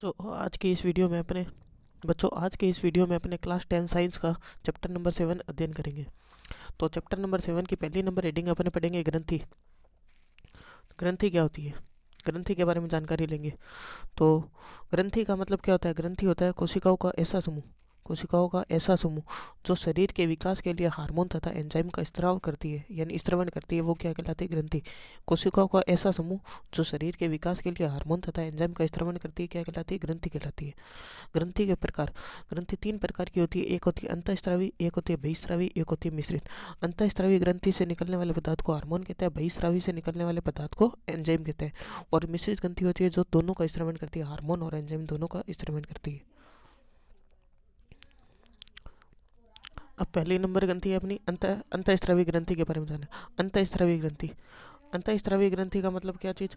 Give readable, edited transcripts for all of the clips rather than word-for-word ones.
तो आज के इस वीडियो में अपने क्लास 10 साइंस का चैप्टर नंबर 7 अध्ययन करेंगे। तो चैप्टर नंबर 7 की पहली नंबर रीडिंग अपने पढ़ेंगे ग्रंथि। ग्रंथि क्या होती है, ग्रंथि के बारे में जानकारी लेंगे। तो ग्रंथि का मतलब क्या होता है? ग्रंथि होता है कोशिकाओं का ऐसा समूह जो शरीर के विकास के लिए हार्मोन तथा एंजाइम का स्त्राव करती है, यानी स्त्रवण करती है। वो क्या कहलाती है? ग्रंथि। कोशिकाओं का ऐसा समूह जो शरीर के विकास के लिए हार्मोन तथा एंजाइम का स्त्रवण करती है, क्या कहलाती है? ग्रंथि कहलाती है। ग्रंथि के प्रकार। ग्रंथि तीन प्रकार की होती है। एक होती है अंतःस्रावी, एक होती है बहिस्रावी, एक होती है मिश्रित। अंतःस्रावी ग्रंथि से निकलने वाले पदार्थ को हार्मोन कहते हैं, बहिस्रावी से निकलने वाले पदार्थ को एंजाइम कहते हैं, और मिश्रित ग्रंथि होती है जो दोनों का स्त्रवण करती है, हार्मोन और एंजाइम दोनों का स्त्रवण करती है। अब पहली नंबर ग्रंथि है अपनी अंतःस्रावी ग्रंथि के बारे में जाना। अंतःस्रावी ग्रंथि। अंतःस्रावी ग्रंथि का मतलब क्या चीज?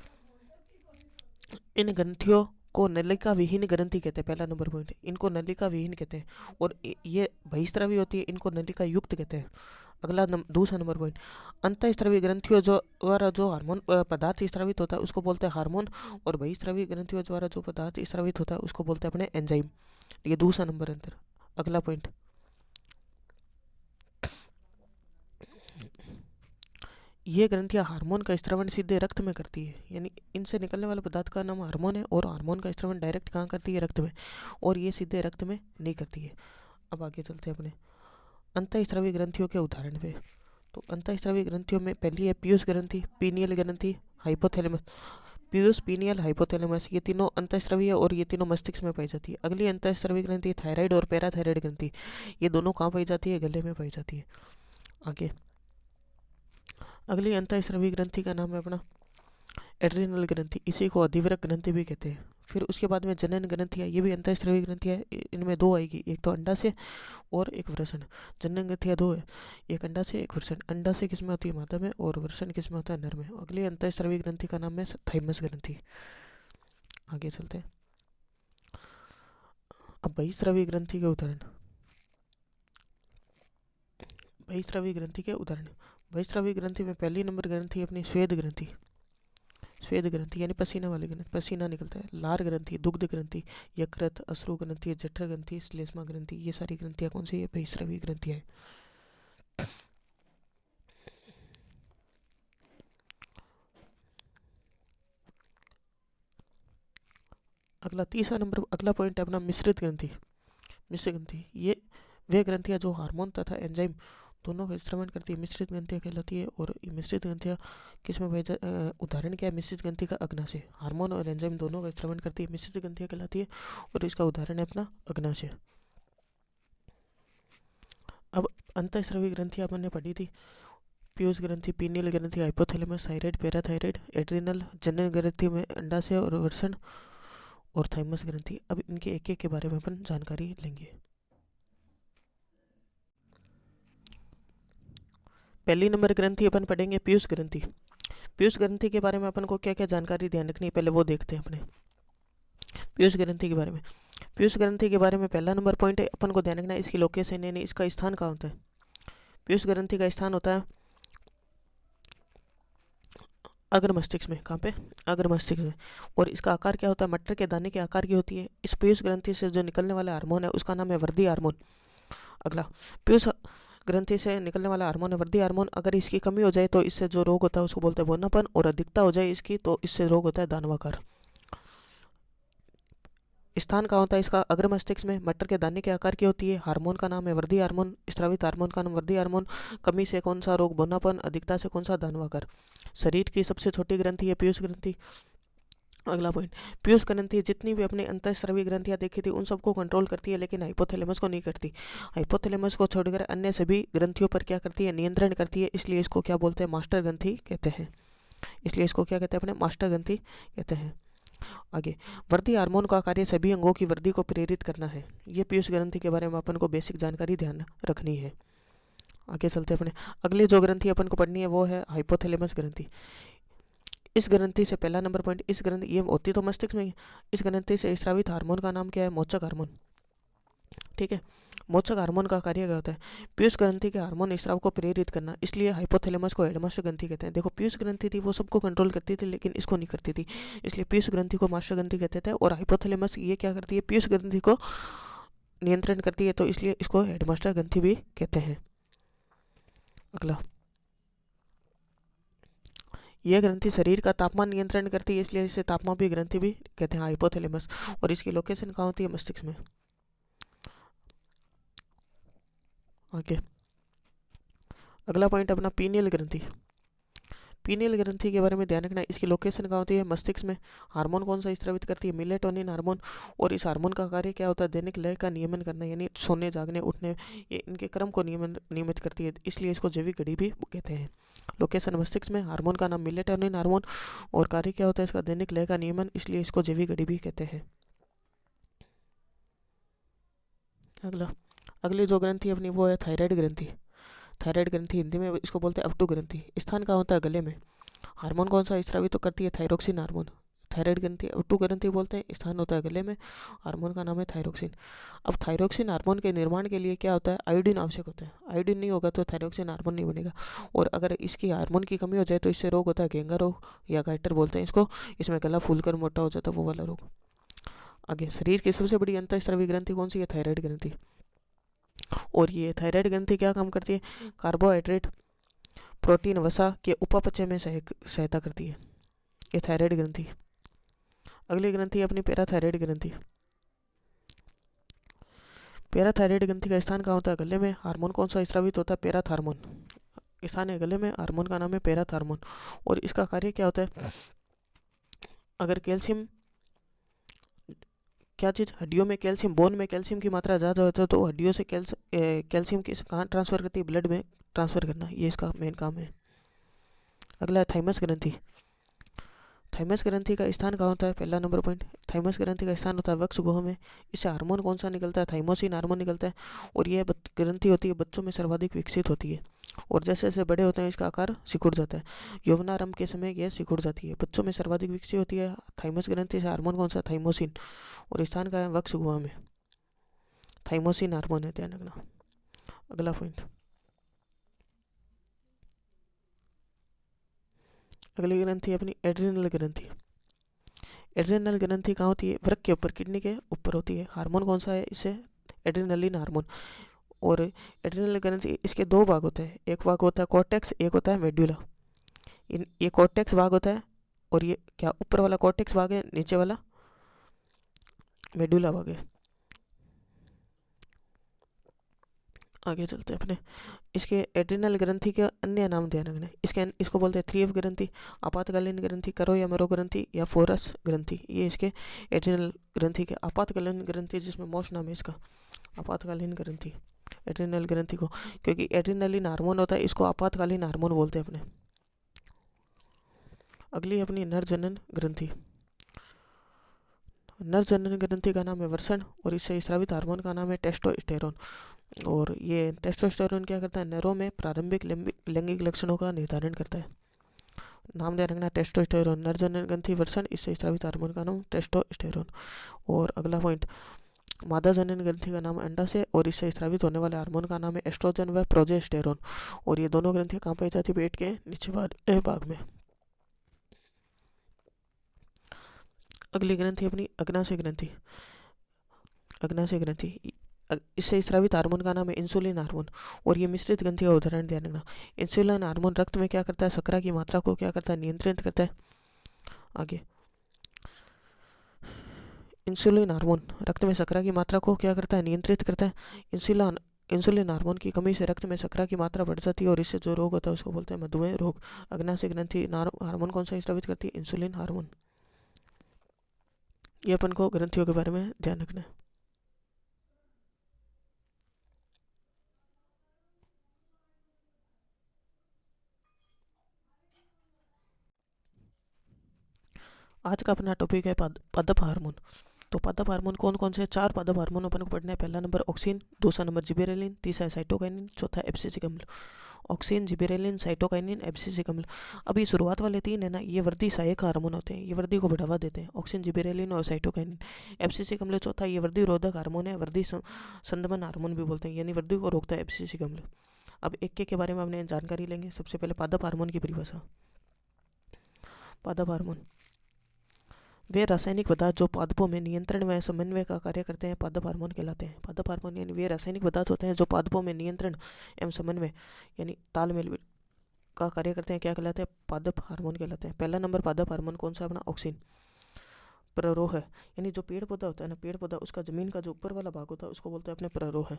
इन ग्रंथियों को नलिका विहीन ग्रंथि कहते हैं। पहला नंबर पॉइंट, इनको नलिका विहीन कहते हैं। और ये बहिस्रावी होती है, इनको नलिका युक्त कहते हैं। दूसरा नंबर पॉइंट, अंतःस्रावी ग्रंथियों जो द्वारा जो हार्मोन पदार्थ स्रावित होता है उसको बोलते हैं हार्मोन, और बहिस्रावी ग्रंथियों द्वारा जो पदार्थ स्रावित होता है उसको बोलते हैं अपने एंजाइम। ये दूसरा नंबर अंतर। अगला पॉइंट, ये ग्रंथियां हार्मोन का स्त्रवण सीधे रक्त में करती है, यानी इनसे निकलने वाले पदार्थ का नाम हार्मोन है, और हार्मोन का स्त्रवण डायरेक्ट कहाँ करती है? रक्त में। और ये सीधे रक्त में नहीं करती है। अब आगे चलते हैं अपने अंतःस्रावी ग्रंथियों के उदाहरण पे। तो अंतःस्रावी ग्रंथियों में पहली है पीयूष ग्रंथि, पीनियल ग्रंथि, हाइपोथैलेमस। पीयूष, पीनियल, हाइपोथैलेमस, ये तीनों अंतःस्रावी है और ये तीनों मस्तिष्क में पाई जाती है। अगली अंतःस्रावी ग्रंथि थायराइड और पैराथायराइड ग्रंथि। ये दोनों कहाँ पाई जाती है? गले में पाई जाती है। आगे अगली अंतःस्रावी ग्रंथि का नाम है अपना एड्रिनल ग्रंथि, इसी को अधिवृक्क ग्रंथि भी कहते हैं। फिर उसके बाद में जनन ग्रंथि है, ये भी अंतःस्रावी ग्रंथि है। इनमें दो आएगी, एक तो अंडा से और एक वृषण। जनन ग्रंथियां दो है, एक अंडा से एक वृषण। अंडा से किसमें होती है? मादा में, और वृषण किसमें होता है? नर में। अगली अंतःस्रावी ग्रंथि का नाम है थाइमस ग्रंथि। आगे चलते हैं। अब बहिस्रावी ग्रंथि के उदाहरण। बहिस्रावी ग्रंथि के उदाहरण। बहिस्रावी ग्रंथि में पहली नंबर ग्रंथि अपनी श्वेत ग्रंथि। श्वेत ग्रंथि यानी पसीना वाली ग्रंथि, पसीना निकलता है। लार ग्रंथि, दुग्ध ग्रंथि, यकृत, अश्रु ग्रंथि, जठर ग्रंथि, श्लेष्मा ग्रंथि, ये सारी ग्रंथियां कौन सी है? बहिस्रावी ग्रंथियां है। अगला पॉइंट है अपना मिश्रित ग्रंथि। मिश्रित ग्रंथि, ये वे ग्रंथियां जो हार्मोन तथा एंजाइम दोनों का स्त्रवण करती है, मिश्रित ग्रंथियां कहलाती है। और ये मिश्रित ग्रंथियां किसमें उदाहरण क्या है मिश्रित ग्रंथि का? अग्नाशय। हार्मोन और एंजाइम दोनों का स्त्रवण करती है, मिश्रित ग्रंथियां कहलाती है। और इसका उदाहरण है अपना अग्नाशय। अब अंतःस्रावी ग्रंथियां अपन ने पढ़ी थी। पीयूष ग्रंथि, पीनियल ग्रंथि, हाइपोथैलेमस, थायराइड, पैराथायराइड, एड्रिनल, जनन ग्रंथि में अंडाशय और वृषण, और थाइमस ग्रंथि। अब इनके एक एक के बारे में अपन जानकारी लेंगे। पहली नंबर ग्रंथि अपन पढ़ेंगे पीयूष ग्रंथि। पीयूष ग्रंथि के बारे में अपन को क्या क्या जानकारी ध्यान रखनी है, पहले वो देखते हैं अपने पीयूष ग्रंथि के बारे में। पीयूष ग्रंथि के बारे में पहला नंबर पॉइंट है अपन को ध्यान रखना है इसकी लोकेशन, यानी इसका स्थान कहाँ होता है। पीयूष ग्रंथि का स्थान होता है अग्र मस्तिष्क में। कहाँ पे? अग्र मस्तिष्क में। और इसका आकार क्या होता है? मटर के दाने के आकार की होती है। इस पीयूष ग्रंथि से जो निकलने वाला हार्मोन है उसका नाम है वृद्धि हार्मोन। अगला, पीयूष ग्रंथि से निकलने वाला हार्मोन है वृद्धि हार्मोन। अगर इसकी कमी हो जाए तो इससे जो रोग होता है उसको बोलते हैं बोनापन, और अधिकता हो जाए इसकी तो इससे रोग होता है दानवाकार। स्थान कहाँ होता है इसका? अग्र मस्तिष्क में, मटर के दाने के आकार की होती है। हार्मोन का नाम है वृद्धि हार्मोन, स्रावित हार्मोन का नाम वृद्धि हार्मोन। कमी से कौन सा रोग? बोनापन। अधिकता से कौन सा? दानवाकार। शरीर की सबसे छोटी ग्रंथि है पीयूष ग्रंथि। अगला पॉइंट, पीयूष ग्रंथि जितनी भी अपनी अंतःस्रावी ग्रंथियां देखी थी उन सबको कंट्रोल करती है, लेकिन हाइपोथैलेमस को नहीं करती। हाइपोथैलेमस को छोड़कर अन्य सभी ग्रंथियों पर क्या करती है? नियंत्रण करती है। इसलिए इसको क्या बोलते हैं? मास्टर ग्रंथि कहते हैं। इसलिए इसको क्या कहते हैं? अपने मास्टर ग्रंथि कहते हैं। आगे, वृद्धि हार्मोन का कार्य सभी अंगों की वृद्धि को प्रेरित करना है। ये पीयूष ग्रंथि के बारे में अपन को बेसिक जानकारी ध्यान रखनी है। आगे चलते हैं अपने अगली जो ग्रंथि अपन को पढ़नी है वो है हाइपोथैलेमस ग्रंथि। इस ग्रंथि से पहला नंबर पॉइंट, इस ग्रंथि ये होती तो मस्तिष्क में ही। इस ग्रंथि से स्रावित हार्मोन का नाम क्या है? मोचक हार्मोन। ठीक है, मोचक हार्मोन का कार्य क्या होता है? पीयूष ग्रंथि के हार्मोन स्राव को प्रेरित करना, इसलिए हाइपोथैलेमस को हेडमास्टर ग्रंथि कहते हैं। देखो पीयूष ग्रंथि थी वो सबको कंट्रोल करती थी लेकिन इसको नहीं करती थी, इसलिए पीयूष ग्रंथि को मास्टर ग्रंथि कहते थे। और हाइपोथैलेमस ये क्या करती है? पीयूष ग्रंथि को नियंत्रण करती है, तो इसलिए इसको हेडमास्टर ग्रंथि भी कहते हैं। अगला, यह ग्रंथि शरीर का तापमान नियंत्रण करती है, इसलिए इसे तापमापी ग्रंथि भी कहते हैं, हाइपोथैलेमस। और इसकी लोकेशन कहाँ होती है? मस्तिष्क में। ओके, अगला पॉइंट अपना पीनियल ग्रंथि। पीनियल ग्रंथि के बारे में ध्यान रखना, इसकी लोकेशन कहाँ होती है? मस्तिष्क में। हार्मोन कौन सा स्रावित करती है? Melatonin hormone. और इस हार्मोन का कार्य क्या होता है? दैनिक लय का नियमन करना, यानी सोने जागने उठने, ये इनके क्रम को नियमित करती है, इसलिए इसको जैविक घड़ी भी कहते हैं। लोकेशन मस्तिष्क में, हार्मोन का नाम मिलेटोनिन हार्मोन, और कार्य क्या होता है इसका? दैनिक लय का नियमन, इसलिए इसको जैविक घड़ी भी कहते हैं। अगला, अगली जो ग्रंथि अपनी वो है थायराइड ग्रंथि। थायराइड ग्रंथि हिंदी में इसको बोलते हैं अवटु ग्रंथि। स्थान कहाँ होता है? गले में। हार्मोन कौन सा स्रावित तो करती है? Thyroxine hormone. थायराइड ग्रंथि अवटु ग्रंथि बोलते हैं, स्थान होता है गले में, हार्मोन का नाम है थायरोक्सिन। अब थायरोक्सिन हार्मोन के निर्माण के लिए क्या होता है? आयोडीन आवश्यक होता है। आयोडीन नहीं होगा तो थायरोक्सिन हार्मोन नहीं बनेगा, और अगर इसकी हार्मोन की कमी हो जाए तो इससे रोग होता है घेंगा रोग, या गाइटर बोलते हैं इसको। इसमें गला फूलकर मोटा हो जाता है, वो वाला रोग। आगे, शरीर की सबसे बड़ी अंतःस्रावी ग्रंथि कौन सी है? थायराइड ग्रंथि। और ये थायराइड ग्रंथि क्या काम करती है? कार्बोहाइड्रेट, प्रोटीन, वसा के उपापचय में सहायता करती है, ये थायराइड ग्रंथि। अगली ग्रंथि अपनी पैराथायराइड ग्रंथि। पैराथायराइड ग्रंथि का स्थान कहाँ होता है? गले में। हार्मोन कौन सा स्रावित होता है? पैराथ हार्मोन। स्थान है गले में, हार्मोन का नाम है पैराथ हार्मोन। और इसका कार्य क्या होता है? अगर कैल्शियम, क्या चीज़? हड्डियों में कैल्शियम, बोन में कैल्शियम की मात्रा ज़्यादा होता है तो हड्डियों से कैल्शियम की कहाँ ट्रांसफर करती है? ब्लड में ट्रांसफर करना, ये इसका मेन काम है। अगला है थाइमस ग्रंथि। थाइमस ग्रंथि का स्थान कहाँ होता है? पहला नंबर पॉइंट, थाइमस ग्रंथि का स्थान होता है वक्ष गुहा में। इससे हार्मोन कौन सा निकलता है? थाइमोसिन हार्मोन निकलता है। और यह ग्रंथि होती है बच्चों में सर्वाधिक विकसित होती है, और जैसे जैसे बड़े होते हैं इसका आकार सिकुड़ जाता है। यौवनारंभ के समय यह सिकुड़ जाती है, बच्चों में सर्वाधिक विकसित होती है थाइमस ग्रंथि से। हार्मोन कौन सा? थाइमोसिन। और स्थान का है वक्ष गुहा में, थाइमोसिन हार्मोन है, ध्यान रखना। अगला पॉइंट, अगली ग्रंथि अपनी एड्रिनल ग्रंथि। एड्रिनल ग्रंथि कहाँ होती है? वृक्क के ऊपर, किडनी के ऊपर होती है। हार्मोन कौन सा है इससे? Adrenaline hormone. और एड्रिनल ग्रंथि, इसके दो भाग होते हैं, एक भाग होता है कॉर्टेक्स, एक होता है मेड्यूला। ये कॉर्टेक्स भाग होता है, और ये क्या ऊपर वाला कॉर्टेक्स भाग है, नीचे वाला मेडुला भाग है। आगे चलते हैं अपने, इसके एड्रिनल ग्रंथि के अन्य नाम ध्यान रखना है। इसको बोलते हैं 3F ग्रंथि, आपातकालीन ग्रंथि, करो या मरो ग्रंथि, या फोरस ग्रंथि। ये इसके एड्रिनल ग्रंथि के। आपातकालीन ग्रंथि जिसमें मोस्ट नाम है इसका, आपातकालीन ग्रंथि एड्रिनल ग्रंथि को, क्योंकि एड्रिनलिन हार्मोन होता है, इसको आपातकालीन हार्मोन बोलते हैं अपने। अगली अपनी नर जनन ग्रंथि। नर जनन ग्रंथि का नाम है वर्षण, और इससे स्रावित हार्मोन का नाम है टेस्टोस्टेरोन। और ये टेस्टोस्टेरोन क्या करता है? नरों में प्रारंभिक लैंगिक लक्षणों का निर्धारण करता है। नाम ध्यान रखना, टेस्टोस्टेरोन, नर जनन ग्रंथि वर्षण, इससे स्रावित हार्मोन का नाम टेस्टोस्टेरोन। और अगला पॉइंट, मादा जनन ग्रंथि का नाम अंडा से, और इससे स्रावित होने वाले हार्मोन का नाम है एस्ट्रोजन व प्रोजेस्टेरोन। और ये दोनों ग्रंथियां कहाँ पाई जाती है? पेट के नीचे वाले भाग में। अगली ग्रंथि अपनी अग्नाशय ग्रंथि। अग्नाशय ग्रंथि, इससे स्रावित हार्मोन का नाम है इंसुलिन हार्मोन। और ये मिश्रित ग्रंथि का उदाहरण ध्यान रखना। इंसुलिन हार्मोन रक्त में क्या करता है? शर्करा की मात्रा को क्या करता है? नियंत्रित करता है। आगे, इंसुलिन हार्मोन रक्त में शर्करा की मात्रा को क्या करता है? नियंत्रित करता है। इंसुलिन हार्मोन की कमी से रक्त में शर्करा की मात्रा बढ़ जाती है, और इससे जो रोग होता है उसको बोलते हैं मधुमेह रोग। अग्नाशय ग्रंथि हार्मोन कौन सा स्रावित करती है? Insulin hormone. ये अपन को ग्रंथियों के बारे में ध्यान रखना है। आज का अपना टॉपिक है पादप हार्मोन। तो पादप हार्मोन कौन कौन से? 4 पादप हार्मोन अपन को पढ़ना है। पहला नंबर ऑक्सिन, दूसरा नंबर जिबेरेलिन, तीसरा साइटोकाइनिन, चौथा एब्सिसिक अम्ल। ऑक्सिन, जिबेरेलिन, साइटोकाइनिन, एब्सिसिक अम्ल। अब ये शुरुआत वाले 3 है ना, ये वृद्धि सहायक हार्मोन होते हैं, ये वृद्धि को बढ़ावा देते हैं। ऑक्सिन, जिबेरेलिन और साइटोकाइनिन। एब्सिसिक अम्ल चौथा, ये वृद्धि रोधक हार्मोन है, वृद्धि संदमन हार्मोन भी बोलते हैं, यानी वृद्धि को रोकता है एब्सिसिक अम्ल। अब एक के बारे में हमने जानकारी लेंगे। सबसे पहले पादप हार्मोन की परिभाषा। पादप हार्मोन वे रासायनिक पदार्थ जो पादपों में नियंत्रण व समन्वय का कार्य करते हैं, पादप हार्मोन कहलाते हैं। पादप हार्मोन यानी वे रासायनिक पदार्थ होते हैं जो पादपों में नियंत्रण एवं समन्वय यानी तालमेल का कार्य करते हैं, क्या कहलाते हैं? पादप हार्मोन कहलाते हैं। पहला नंबर पादप हार्मोन कौन सा? अपना ऑक्सिन। प्ररोह यानी जो पेड़ पौधा होता है ना, पेड़ पौधा उसका जमीन का जो ऊपर वाला भाग होता है उसको बोलते हैं अपने प्ररोह।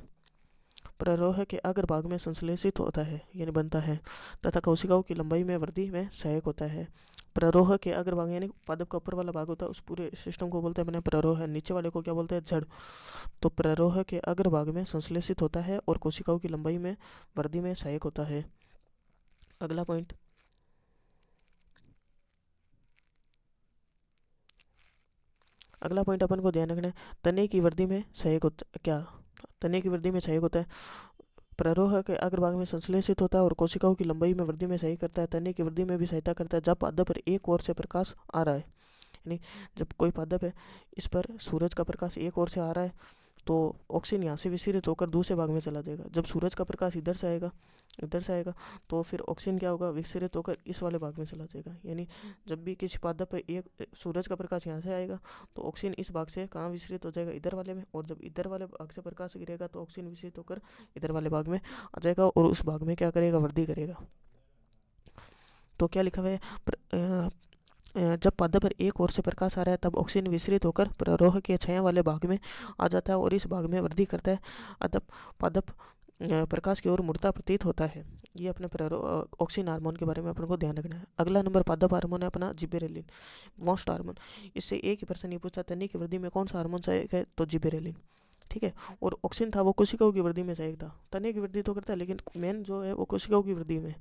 प्ररोह के अग्रभाग में संश्लेषित होता है यानी बनता है तथा कोशिकाओं की लंबाई में वृद्धि में सहायक होता है। प्ररोह के अग्रभाग यानी पादप का ऊपर वाला भाग होता है, उस पूरे सिस्टम को बोलते हैं अपने प्ररोह। नीचे वाले को क्या बोलते हैं? जड़। तो प्ररोह के अग्रभाग में संश्लेषित होता है और कोशिकाओं की लंबाई में वृद्धि में सहायक होता है। अगला पॉइंट, अगला पॉइंट अपन को ध्यान रखना है, तने की वृद्धि में सहायक होता क्या? तने की वृद्धि में सहायक होता है। प्ररोह के अग्रभाग में संश्लेषित होता है और कोशिकाओं की लंबाई में वृद्धि में सहायक करता है। तने की वृद्धि में भी सहायता करता है जब पादप पर एक ओर से प्रकाश आ रहा है, यानी जब कोई पादप है इस पर सूरज का प्रकाश एक ओर से आ रहा है तो ऑक्सीजन यहाँ से विस्तारित होकर दूसरे भाग में चला जाएगा। जब सूरज का प्रकाश इधर से आएगा तो फिर ऑक्सीजन क्या होगा? विस्तारित होकर इस वाले भाग में चला जाएगा। यानी जब भी किसी पादप पर एक सूरज का प्रकाश यहाँ से आएगा तो ऑक्सीजन इस भाग से कहाँ विस्तारित हो जाएगा? इधर वाले में। और जब इधर वाले भाग से प्रकाश गिरेगा तो ऑक्सीजन विस्तारित होकर इधर वाले भाग में आ जाएगा और उस भाग में क्या करेगा? वृद्धि करेगा। तो क्या लिखा हुआ है? जब पादप पर एक ओर से प्रकाश आ रहा है तब ऑक्सीजन विस्तारित होकर प्ररोह के छाया वाले भाग में आ जाता है और इस भाग में वृद्धि करता है। अतः पादप प्रकाश की ओर मुड़ता प्रतीत होता है। ये अपने ऑक्सीजन हार्मोन के बारे में अपन को ध्यान रखना है। अगला नंबर पादप हार्मोन है अपना जिबेरेलिन, मोस्ट हार्मोन। इससे एक ही प्रश्न ये पूछा, तने की वृद्धि में कौन सा हार्मोन सहायक है? तो जिबेरेलिन। ठीक है। और ऑक्सीजन था वो कोशिकाओं की वृद्धि में सहायक था। तने की वृद्धि तो करता है लेकिन मेन जो है वो कोशिकाओं की वृद्धि में।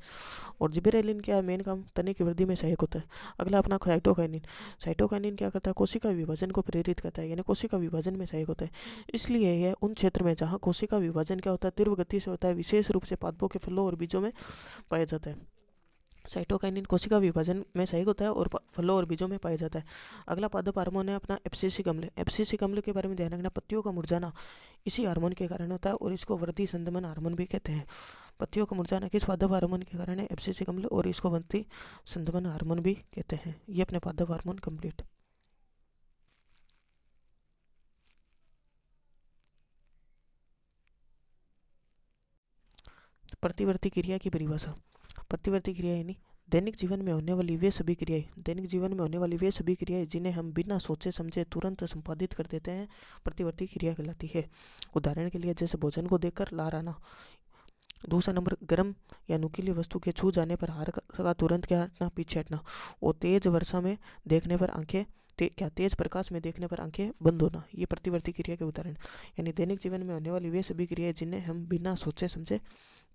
और जिबेरेलिन क्या है? मेन काम तने की वृद्धि में सहायक होता है। अगला अपना साइटोकाइनिन। साइटोकाइनिन क्या करता है? कोशिका विभाजन को प्रेरित करता है यानी कोशिका विभाजन में सहायक होता है। इसलिए यह उन क्षेत्र में जहाँ कोशिका विभाजन क्या होता है? तीव्र गति से होता है, विशेष रूप से पादपों के फलों और बीजों में पाया जाता है। साइटोकाइनिन कोशिका विभाजन में सहायक होता है और फलों और बीजों में पाया जाता है। अगला पादप हार्मोन है अपना एब्सिसिक अम्ल। एब्सिसिक अम्ल के बारे में ध्यान रखना, पत्तियों का मुरझाना इसी हार्मोन के कारण होता है और इसको वृद्धि संदमन हार्मोन भी कहते हैं। पत्तियों का मुरझाना किस पादप हार्मोन के कारण है? एब्सिसिक अम्ल, और इसको वृद्धि संदमन हार्मोन भी कहते हैं। ये अपने पादप हार्मोन कंप्लीट। प्रतिवर्ती क्रिया की परिभाषा। प्रतिवर्ती क्रिया यानी दैनिक जीवन में होने वाली वे सभी क्रियाएं, दैनिक जीवन में होने वाली वे सभी क्रियाएं जिन्हें हम बिना सोचे समझे तुरंत संपादित कर देते हैं, प्रतिवर्ती क्रिया कहलाती है। उदाहरण के लिए जैसे भोजन को देखकर लार आना। दूसरा नंबर, गर्म या नुकीली वस्तु के छू जाने पर हाथ का तुरंत क्या हटना? पीछे हटना। और तेज वर्षा में देखने पर आंखें क्या तेज प्रकाश में देखने पर आंखें बंद होना। ये प्रतिवर्ती क्रिया के उदाहरण। यानी दैनिक जीवन में होने वाली वे सभी क्रियाएं जिन्हें हम बिना सोचे समझे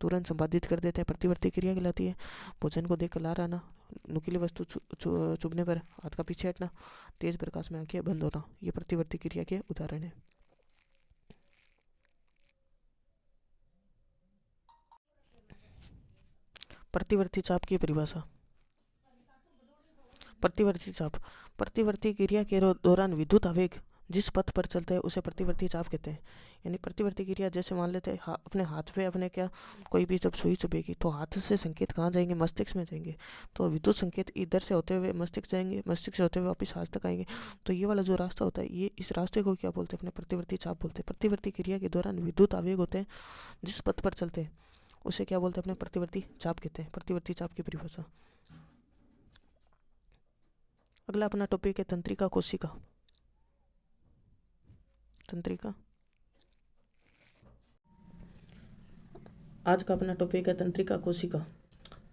तुरंत संपादित कर देते हैं, प्रतिवर्ती क्रिया कहलाती है। भोजन को देखकर लार आना, नुकीली वस्तु चुभने पर हाथ का पीछे हटना, तेज प्रकाश में आंखें बंद होना, ये प्रतिवर्ती क्रिया के उदाहरण है। प्रतिवर्ती चाप की परिभाषा। प्रतिवर्ती चाप, प्रतिवर्ती क्रिया के दौरान विद्युत आवेग जिस पथ पर चलता है उसे प्रतिवर्ती चाप कहते हैं। यानी प्रतिवर्ती क्रिया जैसे मान लेते हैं अपने हाथ पे अपने क्या कोई भी जब सुई चुभेगी तो हाथ से संकेत कहाँ जाएंगे? मस्तिष्क में जाएंगे। तो विद्युत संकेत इधर से होते हुए मस्तिष्क जाएंगे, मस्तिष्क से होते हुए वापस हाथ तक आएंगे। तो ये वाला जो रास्ता होता है ये इस रास्ते को क्या बोलते हैं? अपने प्रतिवर्ती चाप बोलते हैं। प्रतिवर्ती क्रिया के दौरान विद्युत आवेग होते हैं जिस पथ पर चलते हैं उसे क्या बोलते हैं? अपने प्रतिवर्ती चाप कहते हैं। प्रतिवर्ती चाप की परिभाषा। अगला अपना टॉपिक है तंत्रिका कोशिका। तंत्रिका, आज का अपना टॉपिक है तंत्रिका कोशिका।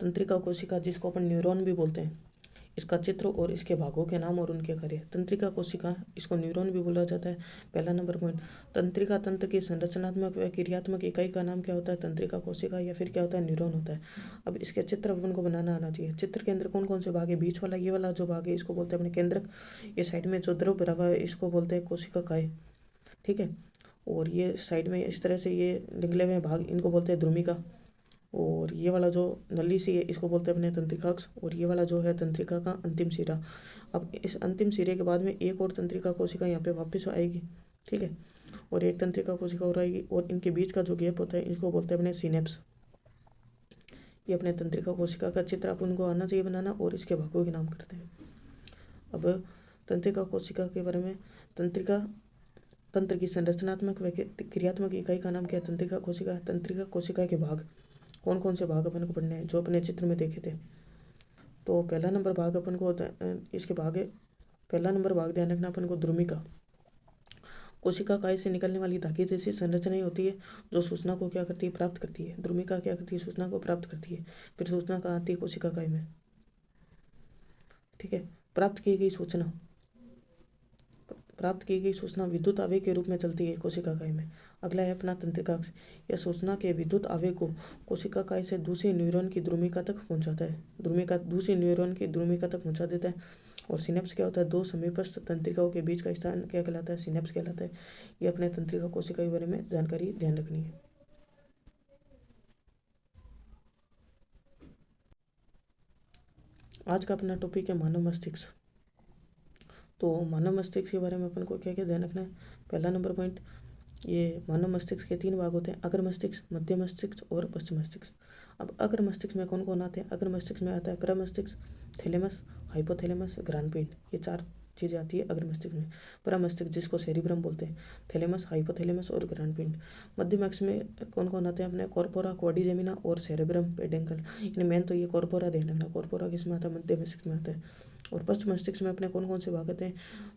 तंत्रिका कोशिका जिसको अपन न्यूरॉन भी बोलते हैं, इसका चित्र और इसके भागों के नाम और उनके कार्य। तंत्रिका कोशिका, इसको न्यूरॉन भी बोला जाता है। पहला नंबर पॉइंट, तंत्रिका तंत्र की संरचनात्मक व क्रियात्मक इकाई का नाम क्या होता है? तंत्रिका कोशिका या फिर क्या होता है? न्यूरॉन होता है। अब इसके चित्र अपन को बनाना आना चाहिए। चित्र के अंदर कौन कौन से भाग है? बीच वाला, ये वाला जो भाग है इसको बोलते हैं अपने केंद्रक। ये साइड में जो द्रव भरा हुआ है इसको बोलते हैं कोशिका काय। ठीक है। और ये साइड में इस तरह से ये निकले हुए भाग, इनको बोलते हैं ध्रुमिका। और ये वाला जो नली सी है इसको बोलते हैं अपने तंत्रिकाक्ष। और ये वाला जो है तंत्रिका का अंतिम सिरा। अब इस अंतिम सिरे के बाद में एक और तंत्रिका कोशिका यहाँ पे वापस आएगी। ठीक है। और एक तंत्रिका कोशिका और आएगी, और इनके बीच का जो गैप होता है इसको बोलते हैं अपने सिनेप्स। ये अपने तंत्रिका कोशिका का चित्र अपन को आना चाहिए बनाना, और इसके भागों के नाम करते हैं। अब तंत्रिका कोशिका के बारे में, तंत्रिका तंत्र की संरचनात्मक व क्रियात्मक इकाई का नाम क्या है? तंत्रिका कोशिका। तंत्रिका कोशिका के भाग कौन कौन से भाग अपन को पढ़ने हैं जो अपने चित्र में देखे थे? तो पहला नंबर भाग अपन को इसके भाग है, पहला नंबर भाग ध्यान रखना अपन को ध्रुमिका। कोशिका काय से निकलने वाली धागे जैसी संरचना ही होती है जो सूचना को क्या करती है? प्राप्त करती है। ध्रुमिका क्या करती है? सूचना को प्राप्त करती है। फिर सूचना कहाँ आती है? कोशिका काय में। ठीक है। प्राप्त की गई सूचना, प्राप्त की गई सूचना विद्युत आवेग के रूप में चलती है कोशिका काय में। अगला है अपना तंत्रिकाक्ष। यह सूचना के विद्युत आवेग को कोशिका काय से दूसरे न्यूरॉन की ध्रुमिका तक पहुंचाता है। ध्रुमिका दूसरे न्यूरॉन की ध्रुमिका तक पहुंचा देता है। और सिनेप्स क्या होता है? दो समीपस्थ तंत्रिकाओं के बीच का स्थान क्या कहलाता है? सिनेप्स कहलाता है। ये अपने तंत्रिका कोशिका के बारे में जानकारी ध्यान रखनी है। आज का अपना टॉपिक है मानव मस्तिष्क। तो मानव मस्तिष्क के बारे में अपन को क्या क्या ध्यान रखना है? पहला नंबर पॉइंट, ये मानव मस्तिष्क के 3 भाग होते हैं, अग्र मस्तिष्क, मध्य मस्तिष्क और पश्च मस्तिष्क। अब अग्र मस्तिष्क में कौन कौन आते हैं? अग्र मस्तिष्क में आता है प्रमस्तिष्क, थैलेमस, हाइपोथैलेमस, ग्रानपिंड। ये 4 चीज़ें आती है अग्र मस्तिष्क में। प्रमस्तिष्क जिसको सेरिब्रम बोलते हैं, थैलेमस, हाइपोथैलेमस और ग्रानपिंड। मध्य मस्तिष्क में कौन कौन आते हैं? अपने कॉर्पोरा, क्वाड्रिजेमिना और सेरेब्रम पेडेंकल। यानी मेन तो ये कॉर्पोरा ध्यान रखना, कॉर्पोरा किस में आता है? मध्य मस्तिष्क में आता है। और पश्च मस्तिष्क में अपने कौन कौन से भाग आते हैं?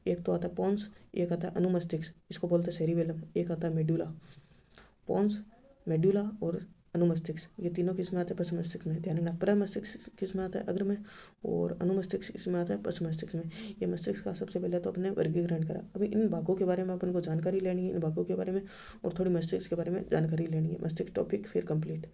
एक तो आता है पोन्स, एक आता है अनुमस्तिष्क, इसको बोलते हैं सेरिबेलम, एक आता है मेडुला। पोन्स, मेडुला और अनुमस्तिष्क, ये तीनों किस में आते हैं? पश्च मस्तिष्क में। ध्यान रखना, प्रमस्तिष्क किस में आता है? अग्र में। और अनुमस्तिष्क किस में आता है? पश्च मस्तिष्क में। ये मस्तिष्क का सबसे पहले तो अपने वर्गीकरण करा। अभी इन भागों के बारे में अपन को जानकारी लेनी है, इन भागों के बारे में, और थोड़ी मस्तिष्क के बारे में जानकारी लेनी है। मस्तिष्क टॉपिक फिर कंप्लीट।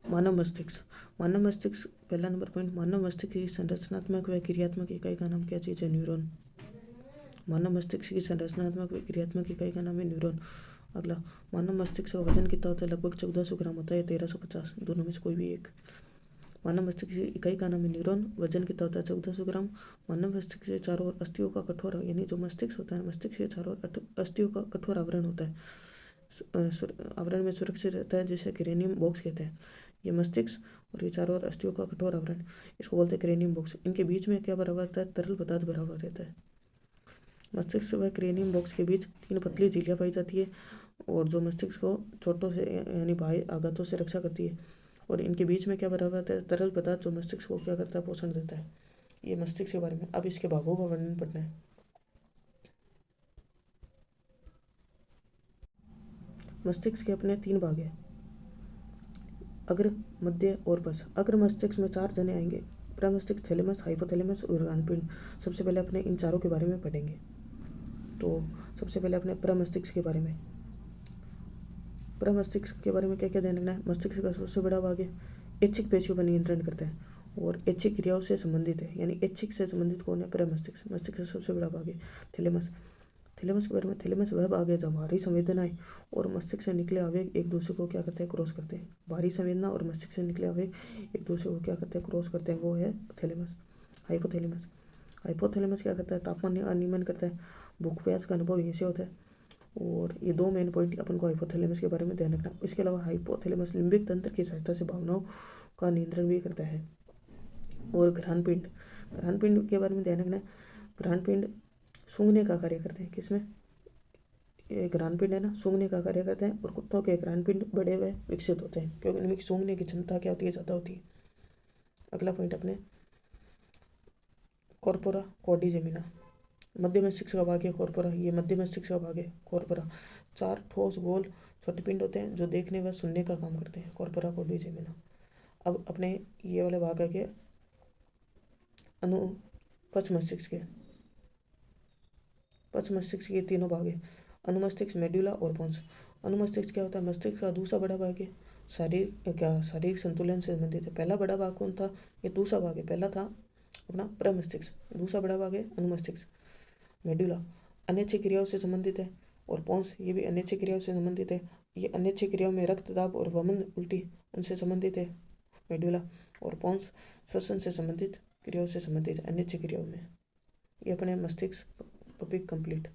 मानव मस्तिष्क। मानव मस्तिष्क पहला नंबर पॉइंट, मानव मस्तिष्क की संरचनात्मक व क्रियात्मक इकाई का नाम क्या चीज़ है? न्यूरॉन। मानव मस्तिष्क की संरचनात्मक व क्रियात्मक इकाई का नाम है न्यूरॉन। अगला, मानव मस्तिष्क का वजन कितना होता है? लगभग 1400 ग्राम होता है, 1350, दोनों में से कोई भी एक। मानव मस्तिष्क की इकाई का नाम है न्यूरॉन। वजन कितना होता है? 1400 ग्राम। मानव मस्तिष्क से चारों ओर अस्थियों का कठोर, यानी जो मस्तिष्क होता है, मस्तिष्क से चारों ओर अस्थियों का कठोर आवरण होता है। आवरण में सुरक्षित रहता है, जिसे क्रेनियम बॉक्स कहते हैं। ये मस्तिष्क और ये चारों ओर अस्थियों का कठोर आवरण, इसको बोलते हैं क्रेनियम बॉक्स। इनके बीच में क्या भरा हुआ रहता है? तरल पदार्थ भरा हुआ रहता है। मस्तिष्क व क्रेनियम बॉक्स के बीच 3 पतली झिल्लियाँ पाई जाती है, और जो मस्तिष्क को चोटों से यानी बाह्य आघातों से रक्षा करती है। और इनके बीच में क्या भरा हुआ है? तरल पदार्थ, जो मस्तिष्क को क्या करता है? पोषण देता है। ये मस्तिष्क के बारे में। अब इसके भागों का वर्णन पढ़ना है। मस्तिष्क के अपने 3 भाग हैं, अग्र, मध्य और पश्च। अग्र मस्तिष्क में 4 जने आएंगे, प्रमस्तिष्क, थैलेमस, हाइपोथैलेमस और ग्रानपिंड। सबसे पहले अपने इन चारों के बारे में पढ़ेंगे। तो सबसे पहले अपने प्रमस्तिष्क के बारे में। प्रमस्तिष्क के बारे में क्या क्या ध्यान रखना है? मस्तिष्क का सबसे बड़ा भाग है, ऐच्छिक पेशियों पर नियंत्रण करता है और ऐच्छिक क्रियाओं से संबंधित है। यानी ऐच्छिक से संबंधित कौन है? प्रमस्तिष्क। मस्तिष्क का सबसे बड़ा भाग है। थैलेमस। थैलेमस के बारे में, थैलेमस वह भाग है जहाँ भारी संवेदनाएं और मस्तिष्क से निकले आवेग एक दूसरे को क्या करते हैं? क्रॉस करते हैं। भारी संवेदना और मस्तिष्क से निकले आवेग एक दूसरे को क्या करते हैं? क्रॉस करते हैं, वो है थैलेमस। हाइपोथैलेमस। हाइपोथैलेमस क्या करता है? तापमान नियमन करता है। भूख प्यास का अनुभव ऐसे होता है। और ये 2 मेन पॉइंट अपन को हाइपोथैलेमस के बारे में ध्यान रखना। इसके अलावा हाइपोथैलेमस लिम्बिक तंत्र की सहायता से भावनाओं का नियंत्रण भी करता है। और ग्रहणपिंड, ग्रहणपिंड के बारे में ध्यान रखना है। ग्रहणपिंड सूंघने का कार्य करते हैं। किसमें? ये ग्रहणपिंड है ना, सूंघने का कार्य करते हैं। और कुत्तों के ग्रहणपिंड बड़े हुए विकसित होते हैं, क्योंकि इनमें सूंघने की क्षमता क्या होती है? ज़्यादा होती है। अगला पॉइंट अपने कॉर्पोरा क्वाड्रिजेमिना। मध्य मस्तिष्क का भाग है कॉर्पोरा, ये मध्य मस्तिष्क का भाग है कॉर्पोरा। 4 ठोस गोल छोटे पिंड होते हैं जो देखने व सुनने का काम करते हैं, कॉर्पोरा कोर्डिसेमिना। अब अपने ये वाले भाग है के अनु पक्ष मस्तिष्क के, पक्ष मस्तिष्क के तीनों भाग है, अनुमस्तिष्क, मेडुला और पोन्स। अनुमस्तिष्क क्या होता है? मस्तिष्क का दूसरा बड़ा भाग है, शारीरिक संतुलन से संबंधित है। पहला बड़ा भाग कौन था? ये दूसरा भाग है, पहला था अपना प्रमस्तिष्क, दूसरा बड़ा भाग है अनुमस्तिष्क। मेडुला अनैच्छिक क्रियाओं से संबंधित है, और पोन्स ये भी अनैच्छिक क्रियाओं से संबंधित है। ये अनैच्छिक क्रियाओं में रक्तदाब और वमन उल्टी उनसे संबंधित है मेडुला, और पोन्स श्वसन से संबंधित क्रियाओं से संबंधित है अनैच्छिक क्रियाओं में। ये अपने मस्तिष्क टॉपिक कंप्लीट।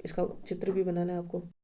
इसका चित्र भी बनाना है आपको।